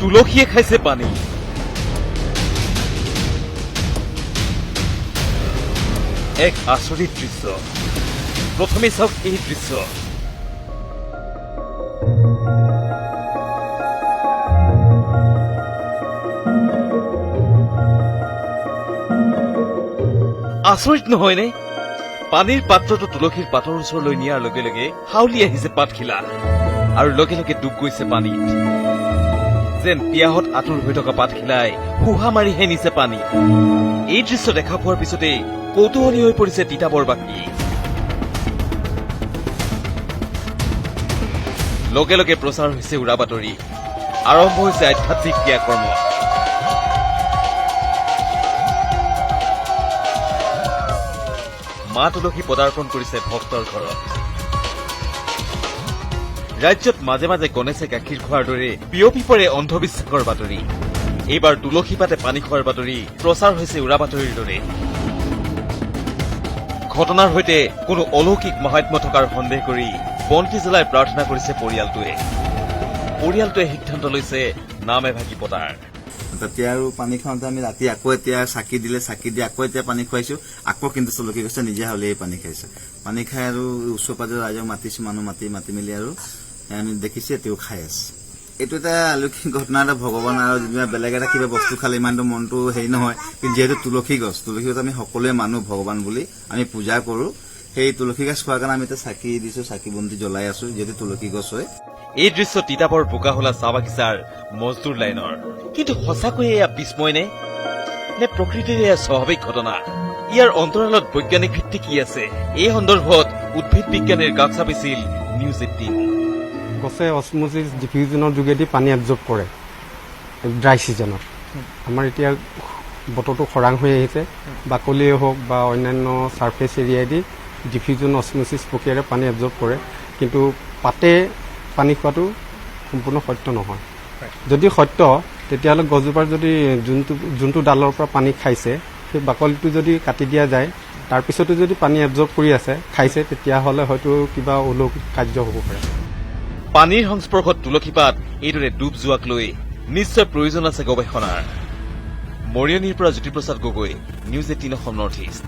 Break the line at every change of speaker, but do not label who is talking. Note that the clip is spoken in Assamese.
তুলসীয়ে খাইছে পানী। এক আচৰিত দৃশ্য। প্ৰথমে চাওক এই দৃশ্য। আচৰিত নহয়নে? পানীৰ পাত্ৰটো তুলসীৰ পাতৰ ওচৰলৈ নিয়াৰ লগে লগে হাউলি আহিছে পাতখিলা আৰু লগে লগে ডুব গৈছে পানীত। যেন পিয়াহত আঁতুৰ হৈ থকা পাতখিলাই হুহা মাৰিহে নিছে পানী। এই দৃশ্য দেখা পোৱাৰ পিছতেই কৌতূহলী হৈ পৰিছে তিতাবৰবাসী। লগে লগে প্ৰচাৰ হৈছে উৰা বাতৰি, আৰম্ভ হৈছে আধ্যাত্মিক ক্ৰিয়াকৰ্ম। মা তুলসী পদাৰ্পণ কৰিছে ভক্তৰ ঘৰত। ৰাজ্যত মাজে মাজে গণেশে গাখীৰ খোৱাৰ দৰে বিয়পি পৰে অন্ধবিশ্বাসৰ বাতৰি। এইবাৰ তুলসী পাতে পানী খোৱাৰ বাতৰি প্ৰচাৰ হৈছে উৰা বাতৰিৰ দৰে। ঘটনাৰ সৈতে কোনো অলৌকিক মাহাত্ম্য থকাৰ সন্দেহ কৰি বন্তি জ্বলাই প্ৰাৰ্থনা কৰিছে পৰিয়ালটোৱে সিদ্ধান্ত লৈছে নাম এভাগি পতাৰ।
তেতিয়া আৰু পানী খাওঁতে আমি ৰাতি আকৌ এতিয়া চাকি দি আকৌ এতিয়া পানী খুৱাইছো। আকৌ কিন্তু তুলসী গছে নিজে হাউলিয়াই পানী খাইছে। পানী খাই আৰু ওচৰ পাজৰ ৰাইজক মাতিছো, মানুহ মাতি মেলি আৰু আমি দেখিছো তেওঁ খাই আছে। এইটো এটা অলৌকিক ঘটনা। এটা ভগৱান আৰু যেনিবা বেলেগ এটা কিবা বস্তু খালে ইমানটো মনটো হেৰি নহয়, কিন্তু যিহেতু তুলসী গছ আমি সকলোৱে মানুহ ভগৱান বুলি আমি পূজা কৰো। সেই তুলসী গছ খোৱাৰ কাৰণে আমি এতিয়া চাকি দিছো, চাকি বন্তি জ্বলাই আছো, যিহেতু তুলসী গছ হয়।
এই দৃশ্য তিতাবৰ বোকাহোলা চাহ বাগিচাৰ মজদুৰ লাইনৰ। কিন্তু সঁচাকৈয়ে এয়া বিস্ময় নে প্ৰকৃতিৰ এয়া স্বাভাৱিক ঘটনা? ইয়াৰ অন্তৰালত বৈজ্ঞানিক ভিত্তি কি আছে? এই সন্দৰ্ভত উদ্ভিদ বিজ্ঞানীৰ কাষ চাপিছিল নিউজ 18।
গছে অছমোচিছ ডিফিউজনৰ যোগেদি পানী এবজৰ্ব কৰে ড্ৰাই ছিজনত। আমাৰ এতিয়া বতৰটো খৰাং হৈ আহিছে, বাকলিয়ে হওক বা অন্যান্য ছাৰ্ফেচ এৰিয়াইদি ডিফিউজন অছমোচিছ প্ৰক্ৰিয়াৰে পানী এবজৰ্ব কৰে। কিন্তু পাতে পানী খোৱাটো সম্পূৰ্ণ সত্য নহয়। যদি সত্য, তেতিয়াহ'লে গছজোপাৰ যদি যোনটো ডালৰ পৰা পানী খাইছে সেই বাকলিটো যদি কাটি দিয়া যায়, তাৰপিছতো যদি পানী এবজৰ্ব কৰি খাইছে, তেতিয়াহ'লে হয়তো কিবা অলৌকিক কাৰ্য হ'ব পাৰে।
পানীৰ সংস্পৰ্শত তুলসী পাত এইদৰে ডুব যোৱাক লৈ নিশ্চয় প্ৰয়োজন আছে গৱেষণাৰ। মৰিয়নিৰ পৰা Jyotiprasad Gogoi, news 18 Assam north east.